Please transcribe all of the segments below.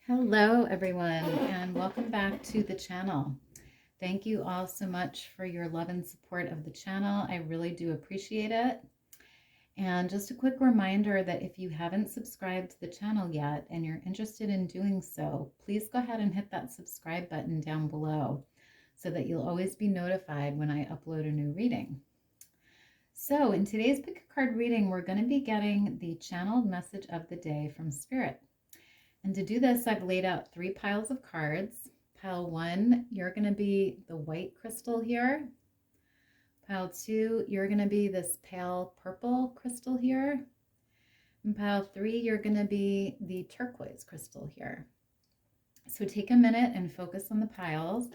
Hello, everyone, and welcome back to the channel. Thank you all so much for your love and support of the channel. I really do appreciate it. And just a quick reminder that if you haven't subscribed to the channel yet and you're interested in doing so, please go ahead and hit that subscribe button down below so that you'll always be notified when I upload a new reading. So in today's pick a card reading, we're going to be getting the channeled message of the day from Spirit. And to do this, I've laid out 3 piles of cards. Pile 1, you're going to be the white crystal here. Pile 2, you're going to be this pale purple crystal here. And pile 3, you're going to be the turquoise crystal here. So take a minute and focus on the piles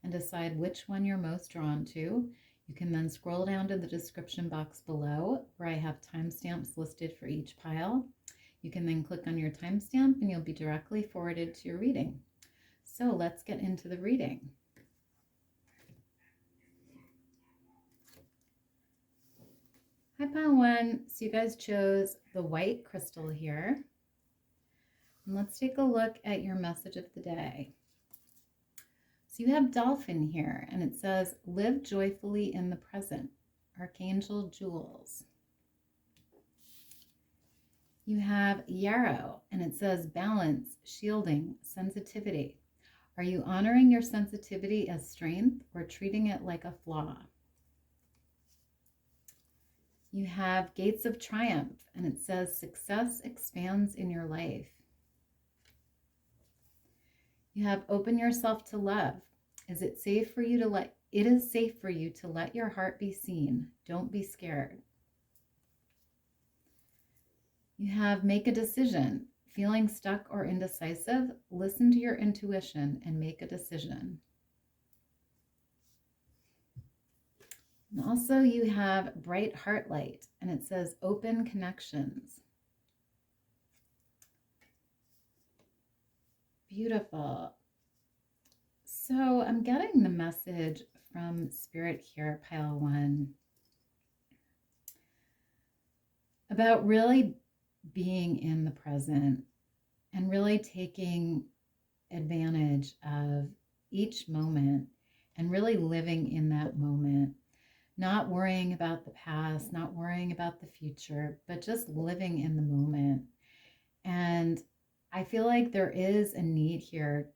and decide which one you're most drawn to. You can then scroll down to the description box below where I have timestamps listed for each pile. You can then click on your timestamp and you'll be directly forwarded to your reading. So let's get into the reading. Hi, pile 1. So you guys chose the white crystal here. And let's take a look at your message of the day. So you have dolphin here, and it says, live joyfully in the present. Archangel Jules. You have yarrow, and it says balance, shielding, sensitivity. Are you honoring your sensitivity as strength or treating it like a flaw? You have gates of triumph, and it says success expands in your life. You have open yourself to love. Is it safe for you to let? It is safe for you to let your heart be seen. Don't be scared. You have make a decision. Feeling stuck or indecisive, listen to your intuition and make a decision. And also you have bright heart light, and it says open connections. Beautiful. So I'm getting the message from Spirit here, pile 1, about really being in the present and really taking advantage of each moment and really living in that moment, not worrying about the past, not worrying about the future, but just living in the moment. And I feel like there is a need here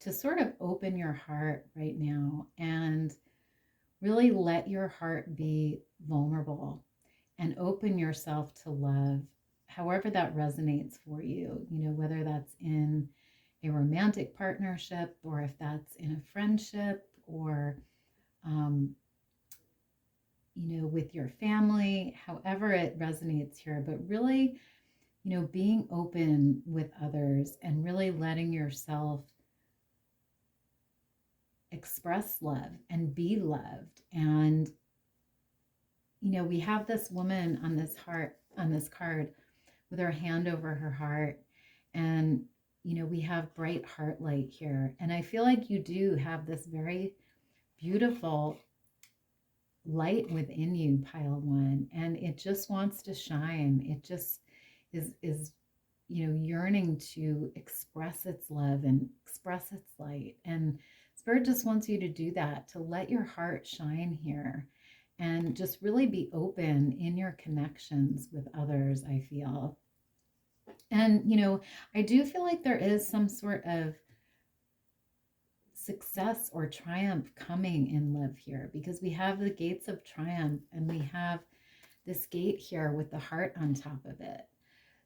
to sort of open your heart right now and really let your heart be vulnerable and open yourself to love, however that resonates for you, whether that's in a romantic partnership or if that's in a friendship or, with your family, however it resonates here, but really, being open with others and really letting yourself express love and be loved. And, we have this woman on this card with her hand over her heart, and we have bright heart light here, and I feel like you do have this very beautiful light within you, pile 1, and it just wants to shine. It just is yearning to express its love and express its light, and Spirit just wants you to do that, to let your heart shine here and just really be open in your connections with others, I feel. And, I do feel like there is some sort of success or triumph coming in love here, because we have the gates of triumph and we have this gate here with the heart on top of it.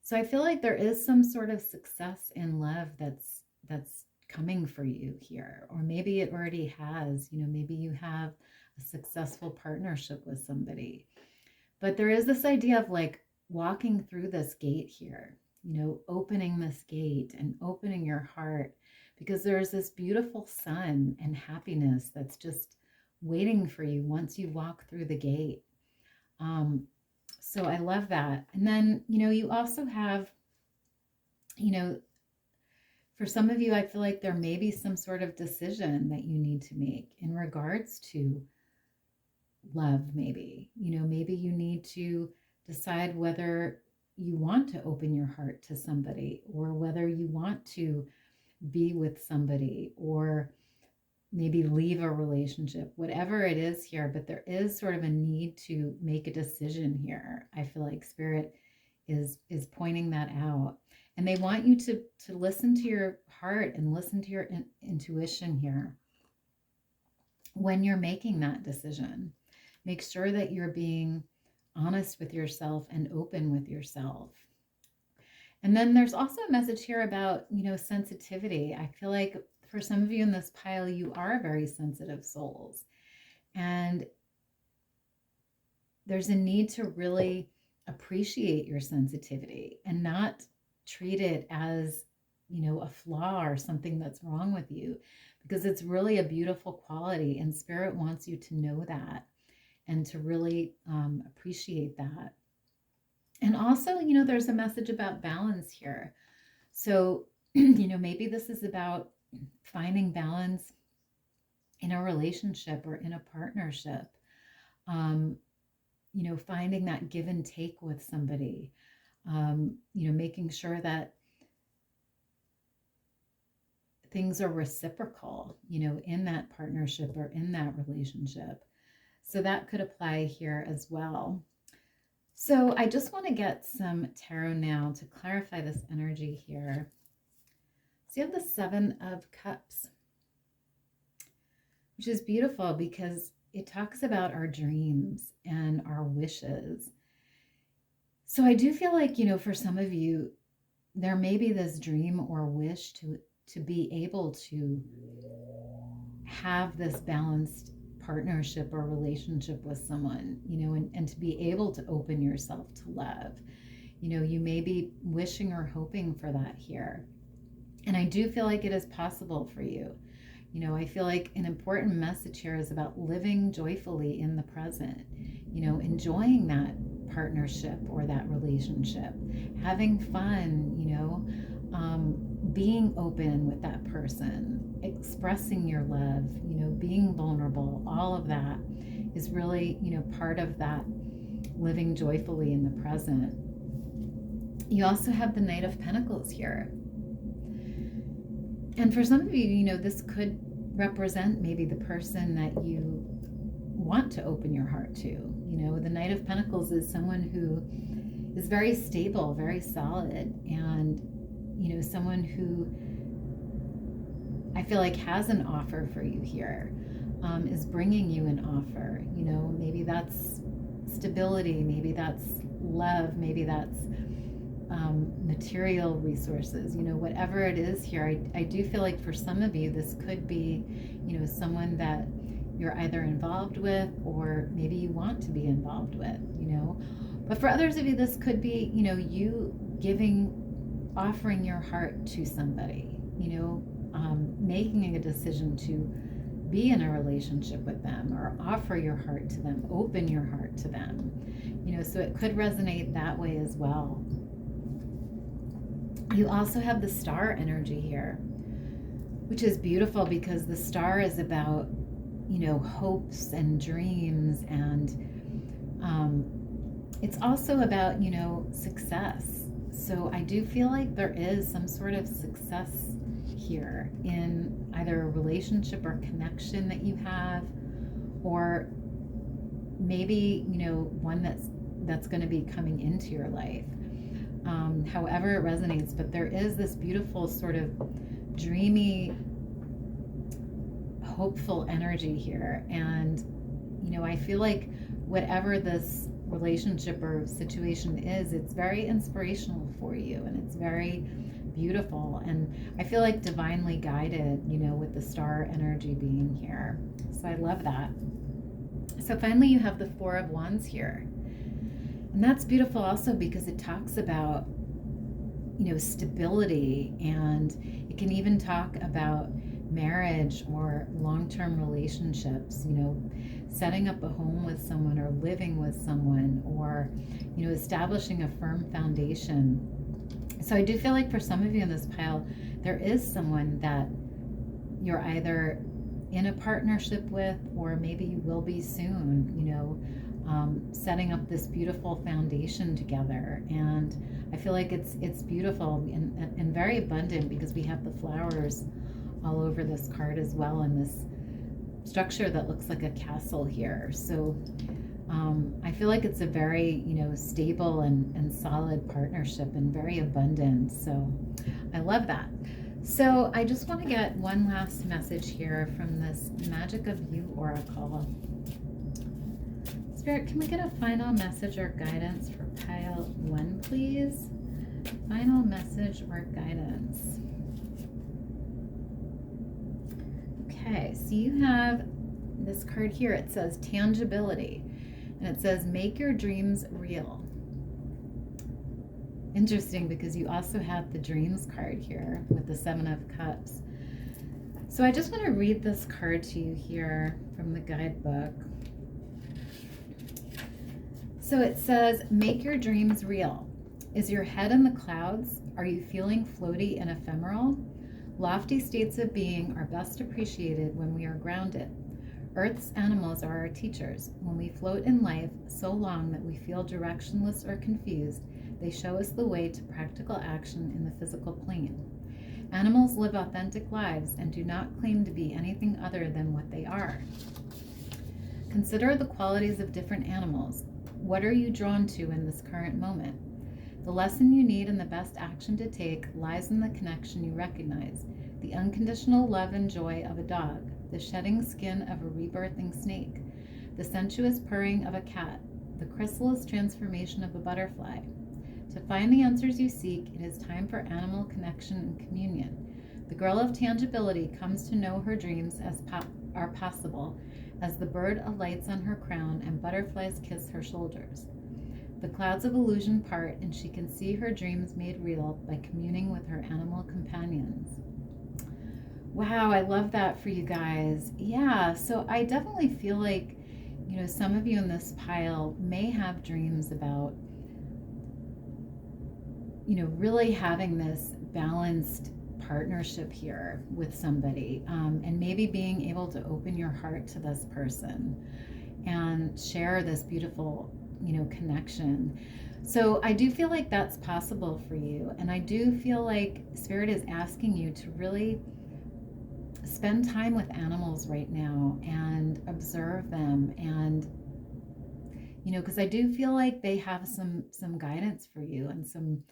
So I feel like there is some sort of success in love that's coming for you here, or maybe it already has. Maybe you have a successful partnership with somebody, but there is this idea of like walking through this gate here, opening this gate and opening your heart, because there's this beautiful sun and happiness that's just waiting for you once you walk through the gate. So I love that. And then, you also have, for some of you, I feel like there may be some sort of decision that you need to make in regards to love. Maybe, maybe you need to decide whether you want to open your heart to somebody, or whether you want to be with somebody, or maybe leave a relationship, whatever it is here. But there is sort of a need to make a decision here. I feel like Spirit is pointing that out. And they want you to listen to your heart and listen to your intuition here when you're making that decision. Make sure that you're being honest with yourself and open with yourself. And then there's also a message here about, sensitivity. I feel like for some of you in this pile, you are very sensitive souls. And there's a need to really appreciate your sensitivity and not treat it as, a flaw or something that's wrong with you, because it's really a beautiful quality, and Spirit wants you to know that and to really appreciate that. And also, there's a message about balance here. So, maybe this is about finding balance in a relationship or in a partnership. Finding that give and take with somebody. Making sure that things are reciprocal, in that partnership or in that relationship. So that could apply here as well. So I just want to get some tarot now to clarify this energy here. So you have the Seven of Cups, which is beautiful because it talks about our dreams and our wishes. So I do feel like, for some of you, there may be this dream or wish to be able to have this balanced partnership or relationship with someone, and to be able to open yourself to love. You may be wishing or hoping for that here. And I do feel like it is possible for you. I feel like an important message here is about living joyfully in the present, enjoying that partnership or that relationship, having fun, being open with that person, expressing your love, being vulnerable. All of that is really, part of that living joyfully in the present. You also have the Knight of Pentacles here. And for some of you, this could represent maybe the person that you want to open your heart to. The Knight of Pentacles is someone who is very stable, very solid, and, someone who I feel like has an offer for you here, is bringing you an offer. Maybe that's stability, maybe that's love, maybe that's material resources, whatever it is here. I do feel like for some of you, this could be, someone that you're either involved with or maybe you want to be involved with, But for others of you, this could be, you offering your heart to somebody, making a decision to be in a relationship with them or offer your heart to them, open your heart to them, so it could resonate that way as well. You also have the Star energy here, which is beautiful because the Star is about, hopes and dreams, and it's also about, success. So I do feel like there is some sort of success here in either a relationship or connection that you have, or maybe, one that's going to be coming into your life. However it resonates, but there is this beautiful sort of dreamy, hopeful energy here. And, I feel like whatever this relationship or situation is, it's very inspirational for you, and it's very beautiful. And I feel like divinely guided, with the Star energy being here. So I love that. So finally, you have the Four of Wands here. And that's beautiful also because it talks about, stability, and it can even talk about marriage or long-term relationships, setting up a home with someone or living with someone, or, establishing a firm foundation. So I do feel like for some of you in this pile, there is someone that you're either in a partnership with, or maybe you will be soon, setting up this beautiful foundation together. And I feel like it's beautiful and very abundant, because we have the flowers all over this card as well, and this structure that looks like a castle here. So I feel like it's a very, stable and solid partnership, and very abundant. So I love that. So I just want to get one last message here from this Magic of You Oracle. Spirit, can we get a final message or guidance for pile 1, please? Final message or guidance. Okay, so you have this card here. It says tangibility, and it says make your dreams real. Interesting, because you also have the dreams card here with the 7 of Cups. So I just want to read this card to you here from the guidebook. So it says, make your dreams real. Is your head in the clouds? Are you feeling floaty and ephemeral? Lofty states of being are best appreciated when we are grounded. Earth's animals are our teachers. When we float in life so long that we feel directionless or confused, they show us the way to practical action in the physical plane. Animals live authentic lives and do not claim to be anything other than what they are. Consider the qualities of different animals. What are you drawn to in this current moment? The lesson you need and the best action to take lies in the connection you recognize, the unconditional love and joy of a dog, the shedding skin of a rebirthing snake, the sensuous purring of a cat, the chrysalis transformation of a butterfly. To find the answers you seek, it is time for animal connection and communion. The girl of tangibility comes to know her dreams are possible, as the bird alights on her crown and butterflies kiss her shoulders. The clouds of illusion part, and she can see her dreams made real by communing with her animal companions. Wow, I love that for you guys. Yeah, so I definitely feel like, some of you in this pile may have dreams about, really having this balanced partnership here with somebody, and maybe being able to open your heart to this person and share this beautiful, connection. So I do feel like that's possible for you. And I do feel like Spirit is asking you to really spend time with animals right now and observe them. And, because I do feel like they have some guidance for you, and some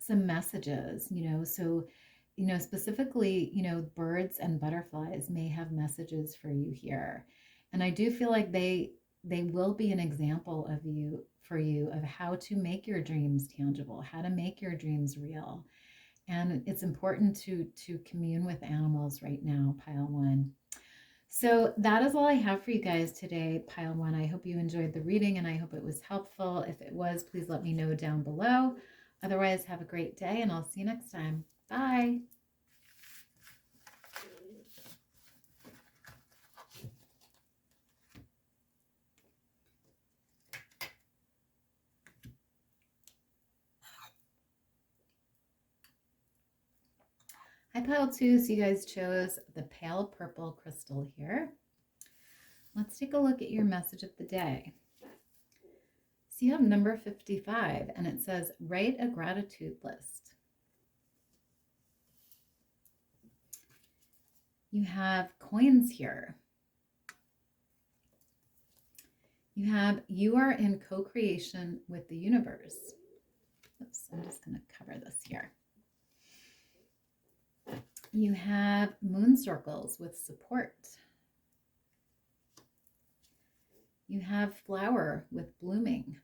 messages, so, specifically, birds and butterflies may have messages for you here. And I do feel like they will be an example for you of how to make your dreams tangible, how to make your dreams real. And it's important to commune with animals right now, pile 1. So that is all I have for you guys today, pile 1. I hope you enjoyed the reading, and I hope it was helpful. If it was, please let me know down below. Otherwise, have a great day, and I'll see you next time. Bye. Hi, pile 2. So you guys chose the pale purple crystal here. Let's take a look at your message of the day. So you have number 55, and it says, write a gratitude list. You have coins here. You have, you are in co-creation with the universe. Oops, I'm just going to cover this here. You have moon circles with support. You have flower with blooming.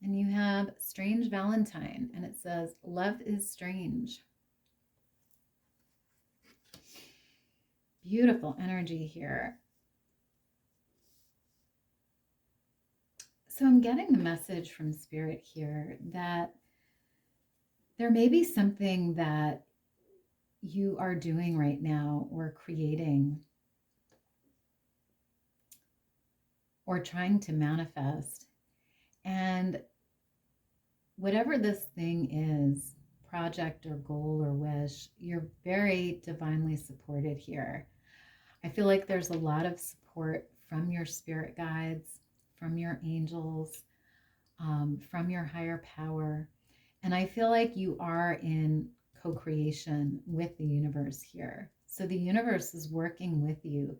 And you have strange Valentine, and it says, love is strange. Beautiful energy here. So I'm getting the message from Spirit here that there may be something that you are doing right now, or creating, or trying to manifest. And whatever this thing is, project or goal or wish, you're very divinely supported here. I feel like there's a lot of support from your spirit guides, from your angels, from your higher power. And I feel like you are in co creation with the universe here. So the universe is working with you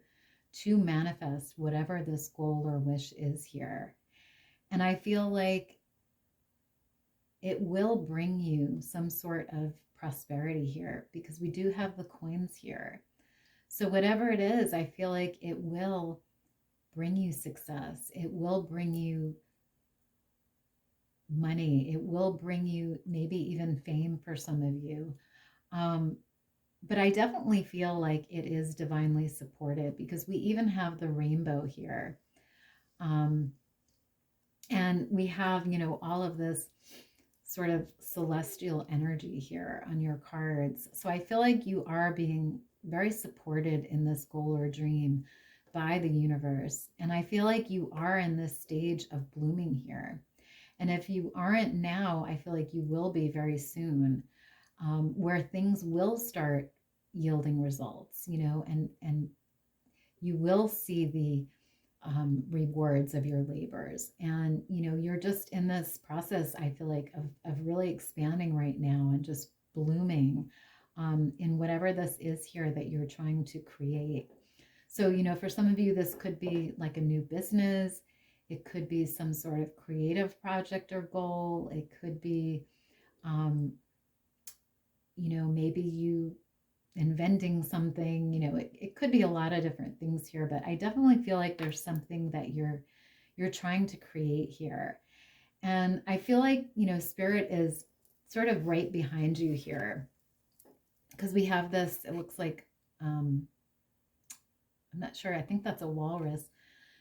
to manifest whatever this goal or wish is here. And I feel like it will bring you some sort of prosperity here because we do have the coins here. So, whatever it is, I feel like it will bring you success. It will bring you money. It will bring you maybe even fame for some of you. Um, but I definitely feel like it is divinely supported because we even have the rainbow here. Um, and we have, all of this sort of celestial energy here on your cards. So I feel like you are being very supported in this goal or dream by the universe. And I feel like you are in this stage of blooming here. And if you aren't now, I feel like you will be very soon, where things will start yielding results, and you will see the rewards of your labors. And, you're just in this process, I feel like, of really expanding right now and just blooming in whatever this is here that you're trying to create. So, for some of you, this could be like a new business. It could be some sort of creative project or goal. It could be, maybe you inventing something, it could be a lot of different things here, but I definitely feel like there's something that you're trying to create here. And I feel like, spirit is sort of right behind you here because we have this, it looks like, I'm not sure, I think that's a walrus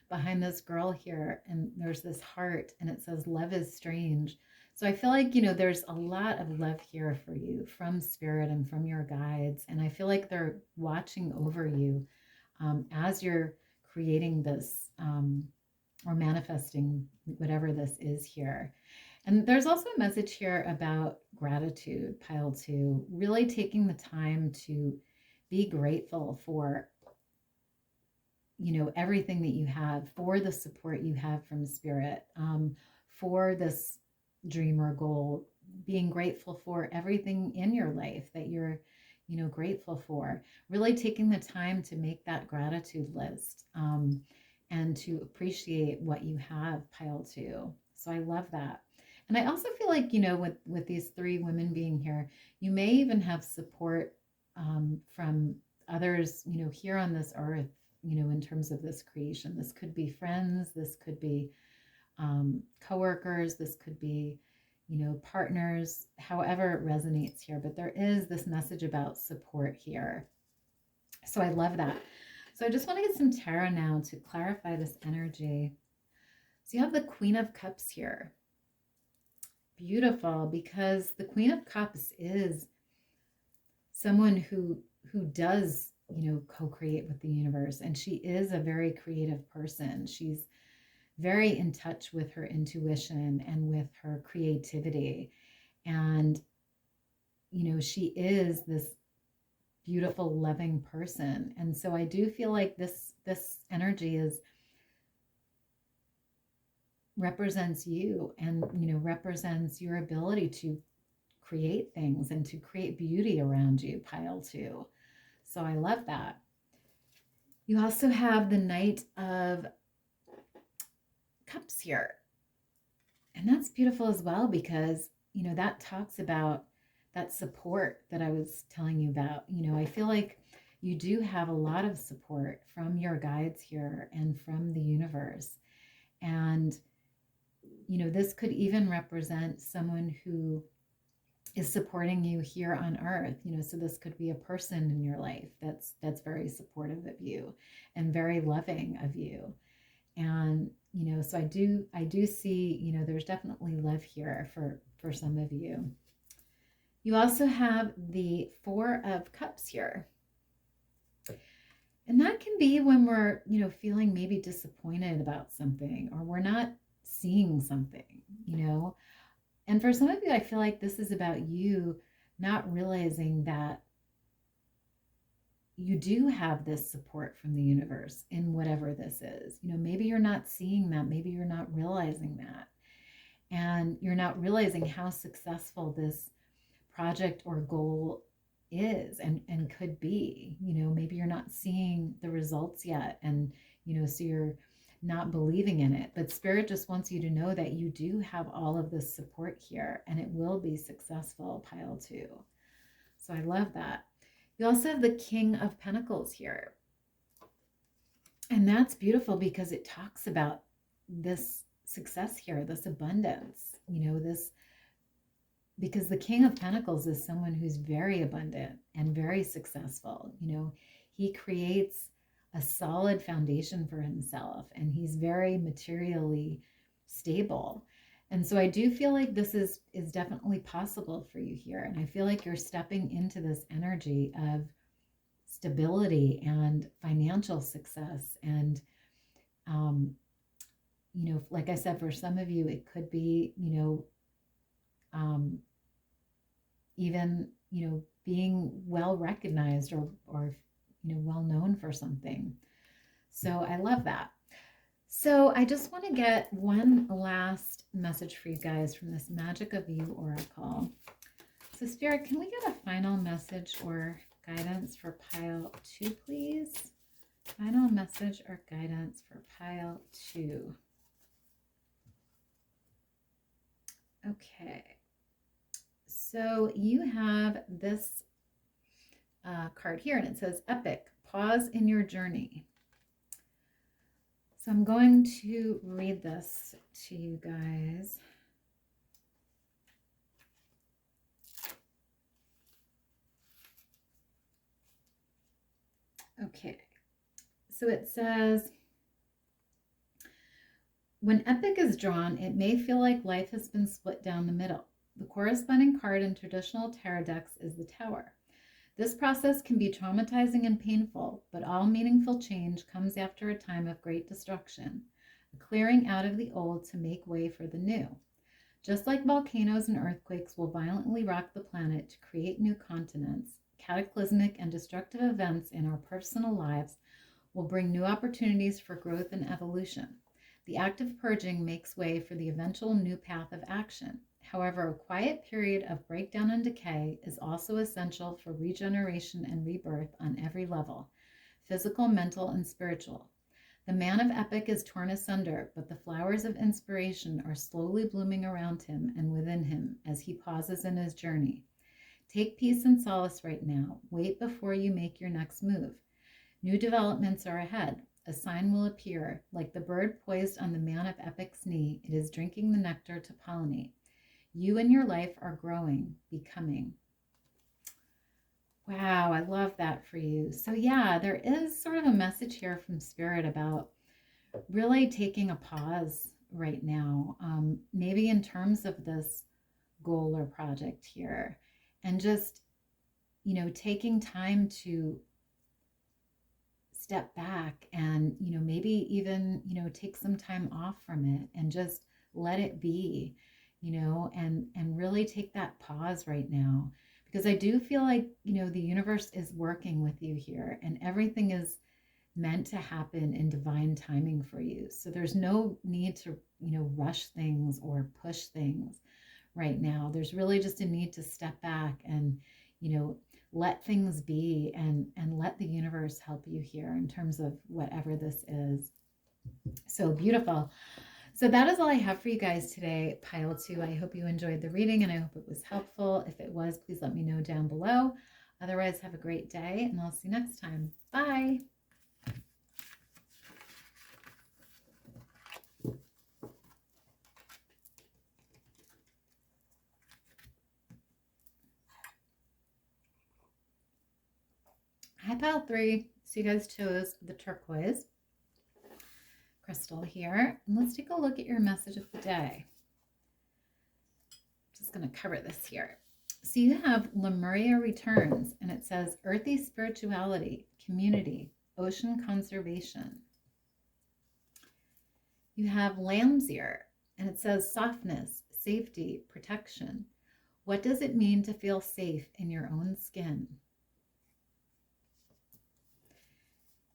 behind this girl here, and there's this heart and it says love is strange. So I feel like, there's a lot of love here for you from spirit and from your guides. And I feel like they're watching over you as you're creating this or manifesting whatever this is here. And there's also a message here about gratitude, pile two, really taking the time to be grateful for, everything that you have, for the support you have from spirit, for this dream or goal, being grateful for everything in your life that you're, grateful for, really taking the time to make that gratitude list and to appreciate what you have, pile two. So I love that. And I also feel like, with these three women being here, you may even have support from others, here on this earth, in terms of this creation. This could be friends, this could be coworkers, this could be, partners, however it resonates here. But there is this message about support here. So I love that. So I just want to get some tarot now to clarify this energy. So you have the Queen of Cups here. Beautiful, because the Queen of Cups is someone who does, co-create with the universe, and she is a very creative person. She's very in touch with her intuition and with her creativity, and she is this beautiful, loving person. And so I do feel like this energy represents you, and represents your ability to create things and to create beauty around you, pile two. So I love that. You also have the Knight of Cups here. And that's beautiful as well, because, that talks about that support that I was telling you about. I feel like you do have a lot of support from your guides here and from the universe. And, this could even represent someone who is supporting you here on earth. So this could be a person in your life that's very supportive of you and very loving of you. And so I do see, there's definitely love here for some of you. You also have the Four of Cups here, and that can be when we're feeling maybe disappointed about something, or we're not seeing something. And for some of you, I feel like this is about you not realizing that, you do have this support from the universe in whatever this is. Maybe you're not seeing that. Maybe you're not realizing that. And you're not realizing how successful this project or goal is and could be. Maybe you're not seeing the results yet. And, so you're not believing in it. But Spirit just wants you to know that you do have all of this support here and it will be successful, pile 2. So I love that. You also have the King of Pentacles here. And that's beautiful because it talks about this success here, this abundance, this, because the King of Pentacles is someone who's very abundant and very successful. He creates a solid foundation for himself and he's very materially stable. And so I do feel like this is definitely possible for you here. And I feel like you're stepping into this energy of stability and financial success. And, like I said, for some of you, it could be, even, being well recognized or well known for something. So I love that. So I just want to get one last message for you guys from this Magic of You Oracle. So Spirit, can we get a final message or guidance for pile 2, please? Final message or guidance for pile 2. Okay. So you have this card here and it says Epic, pause in your journey. So I'm going to read this to you guys. Okay, so it says, when Epic is drawn, it may feel like life has been split down the middle. The corresponding card in traditional tarot decks is the Tower. This process can be traumatizing and painful, but all meaningful change comes after a time of great destruction, a clearing out of the old to make way for the new. Just like volcanoes and earthquakes will violently rock the planet to create new continents, cataclysmic and destructive events in our personal lives will bring new opportunities for growth and evolution. The act of purging makes way for the eventual new path of action. However, a quiet period of breakdown and decay is also essential for regeneration and rebirth on every level, physical, mental, and spiritual. The man of Epic is torn asunder, but the flowers of inspiration are slowly blooming around him and within him as he pauses in his journey. Take peace and solace right now. Wait before you make your next move. New developments are ahead. A sign will appear. Like the bird poised on the man of Epic's knee, it is drinking the nectar to pollinate. You and your life are growing, becoming. Wow, I love that for you. So yeah, there is sort of a message here from Spirit about really taking a pause right now, maybe in terms of this goal or project here, and just, taking time to step back and, maybe even, take some time off from it and just let it be, and really take that pause right now. Because I do feel like, the universe is working with you here and everything is meant to happen in divine timing for you. So there's no need to, rush things or push things right now. There's really just a need to step back and, let things be and let the universe help you here in terms of whatever this is. So beautiful. So that is all I have for you guys today, pile 2. I hope you enjoyed the reading and I hope it was helpful. If it was, please let me know down below. Otherwise, have a great day and I'll see you next time. Bye. Hi, pile 3. So you guys chose the turquoise crystal here. And let's take a look at your message of the day. Just going to cover this here. So you have Lemuria returns, and it says earthy spirituality, community, ocean conservation. You have Lamb's ear, and it says softness, safety, protection. What does it mean to feel safe in your own skin?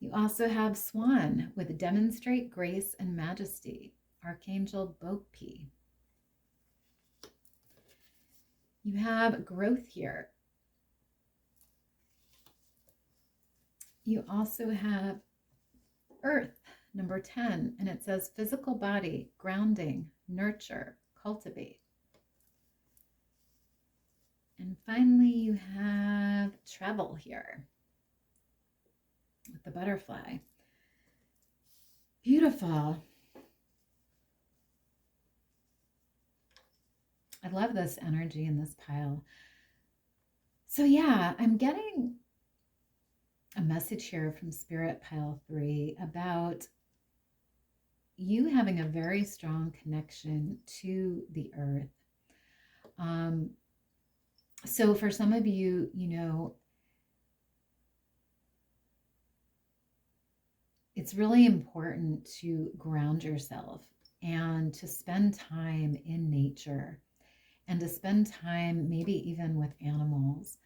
You also have Swan with Demonstrate Grace and Majesty, Archangel Bokpi. You have Growth here. You also have Earth, number 10, and it says physical body, grounding, nurture, cultivate. And finally, you have Travel here with the butterfly. Beautiful. I love this energy in this pile. So yeah, I'm getting a message here from Spirit Pile 3 about you having a very strong connection to the earth. So for some of you, you know, it's really important to ground yourself and to spend time in nature and to spend time maybe even with animals,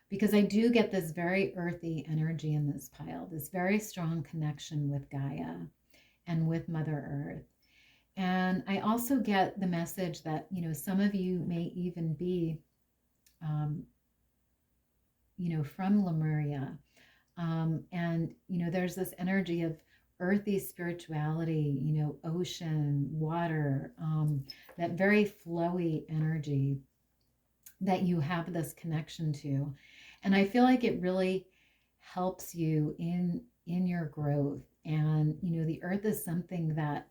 because I do get this very earthy energy in this pile, this very strong connection with Gaia and with Mother Earth. And I also get the message that, you know, some of you may even be, you know, from Lemuria. And, you know, there's this energy of earthy spirituality, you know, ocean, water, that very flowy energy that you have this connection to. And I feel like it really helps you in your growth. And, you know, the earth is something that,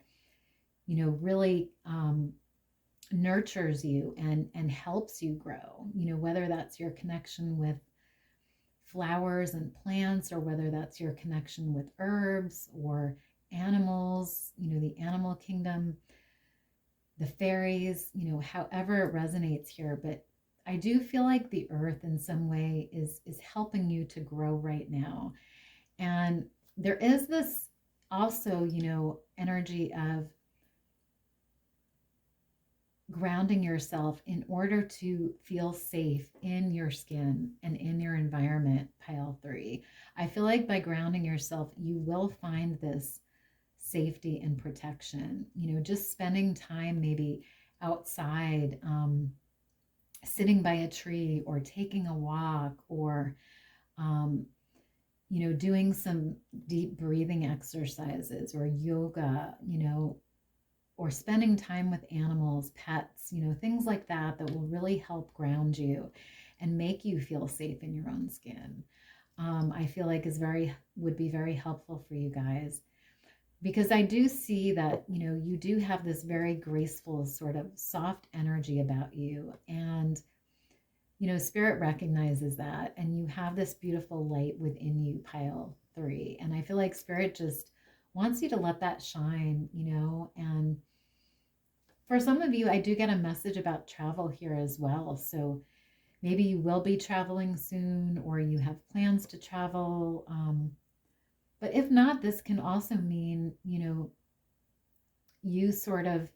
you know, really nurtures you and helps you grow, you know, whether that's your connection with flowers and plants, or whether that's your connection with herbs or animals, you know, the animal kingdom, the fairies, you know, however it resonates here. But I do feel like the earth in some way is helping you to grow right now. And there is this also, you know, energy of grounding yourself in order to feel safe in your skin and in your environment, pile 3. I feel like by grounding yourself, you will find this safety and protection. You know, just spending time maybe outside, sitting by a tree or taking a walk, or, you know, doing some deep breathing exercises or yoga, you know, or spending time with animals, pets, you know, things like that, that will really help ground you and make you feel safe in your own skin. I feel like would be very helpful for you guys, because I do see that, you know, you do have this very graceful sort of soft energy about you. And, you know, Spirit recognizes that, and you have this beautiful light within you, pile 3. And I feel like Spirit just wants you to let that shine, you know. And for some of you, I do get a message about travel here as well. So maybe you will be traveling soon, or you have plans to travel. But if not, this can also mean, you know, you sort of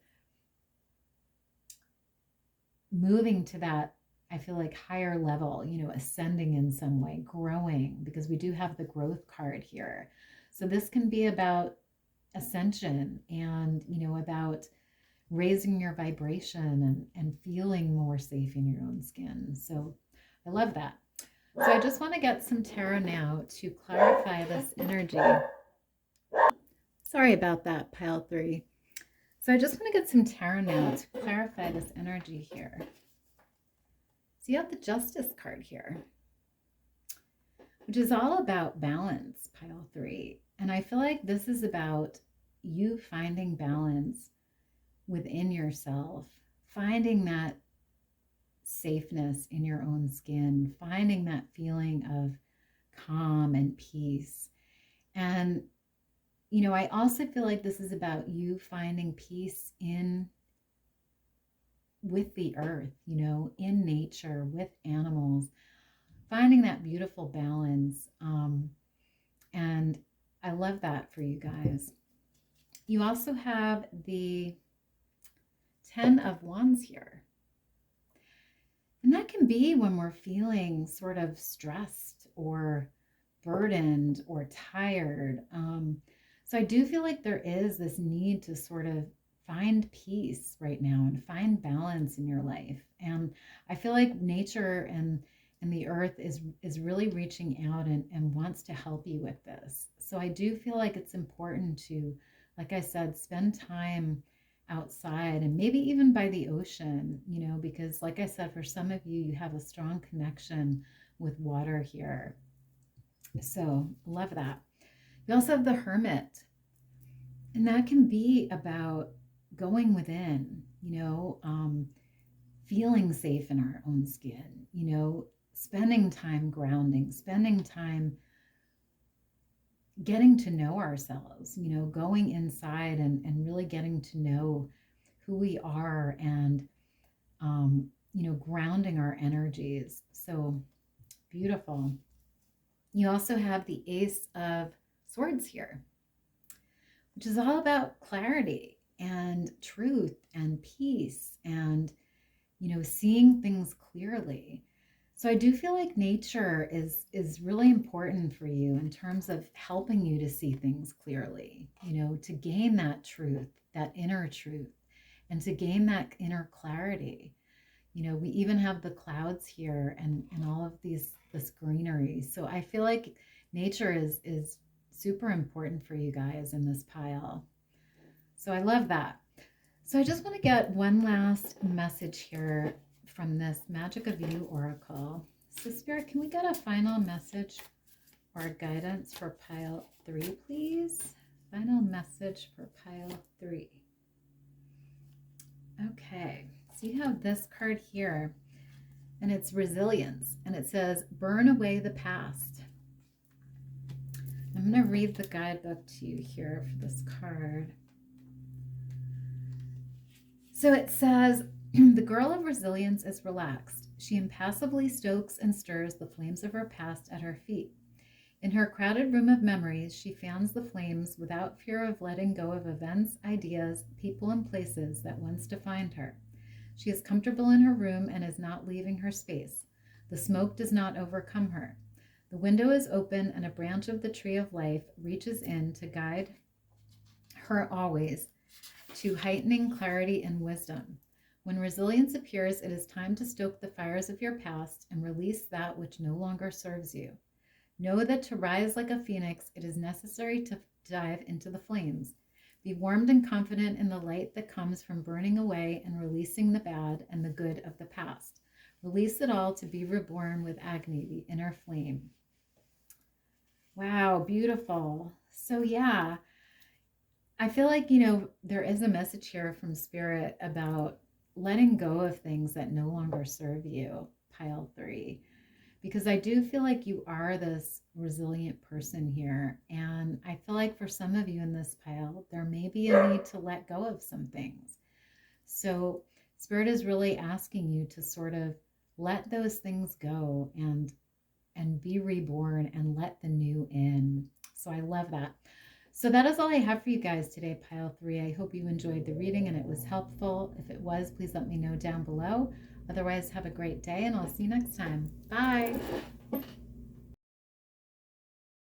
moving to that, I feel like, higher level, you know, ascending in some way, growing, because we do have the growth card here. So this can be about ascension and, you know, about raising your vibration and feeling more safe in your own skin. So I love that. So I just want to get some tarot now to clarify this energy. Sorry about that, pile 3. So I just want to get some tarot now to clarify this energy here. So you have the Justice card here, which is all about balance, pile 3. And I feel like this is about you finding balance within yourself, finding that safeness in your own skin, finding that feeling of calm and peace. And, you know, I also feel like this is about you finding peace with the earth, you know, in nature, with animals, finding that beautiful balance. And I love that for you guys. You also have the 10 of Wands here. And that can be when we're feeling sort of stressed or burdened or tired. So I do feel like there is this need to sort of find peace right now and find balance in your life. And I feel like nature and the earth is really reaching out and wants to help you with this. So I do feel like it's important to, like I said, spend time outside and maybe even by the ocean, because like I said, for some of you, you have a strong connection with water here. So love that. You also have the hermit, and that can be about going within, feeling safe in our own skin, spending time grounding, spending time getting to know ourselves, going inside and really getting to know who we are and, grounding our energies. So beautiful. You also have the Ace of Swords here, which is all about clarity and truth and peace and, seeing things clearly. So I do feel like nature is really important for you in terms of helping you to see things clearly, to gain that truth, that inner truth, and to gain that inner clarity. We even have the clouds here and all of this greenery. So I feel like nature is super important for you guys in this pile. So I love that. So I just want to get one last message here from this Magic of You Oracle. So Spirit, can we get a final message or guidance for pile 3, please? Final message for pile 3. Okay, so you have this card here, and it's resilience, and it says, burn away the past. I'm going to read the guidebook to you here for this card. So it says, the girl of resilience is relaxed. She impassively stokes and stirs the flames of her past at her feet. In her crowded room of memories, she fans the flames without fear of letting go of events, ideas, people, and places that once defined her. She is comfortable in her room and is not leaving her space. The smoke does not overcome her. The window is open and a branch of the tree of life reaches in to guide her always to heightening clarity and wisdom. When resilience appears, it is time to stoke the fires of your past and release that which no longer serves you. Know that to rise like a phoenix, it is necessary to dive into the flames. Be warmed and confident in the light that comes from burning away and releasing the bad and the good of the past. Release it all to be reborn with Agni, the inner flame. Wow, beautiful. So yeah, I feel like, there is a message here from Spirit about letting go of things that no longer serve you, pile 3. Because I do feel like you are this resilient person here. And I feel like for some of you in this pile, there may be a need to let go of some things. So Spirit is really asking you to sort of let those things go and be reborn and let the new in. So I love that. So that is all I have for you guys today, pile 3. I hope you enjoyed the reading and it was helpful. If it was, please let me know down below. Otherwise, have a great day and I'll see you next time. Bye.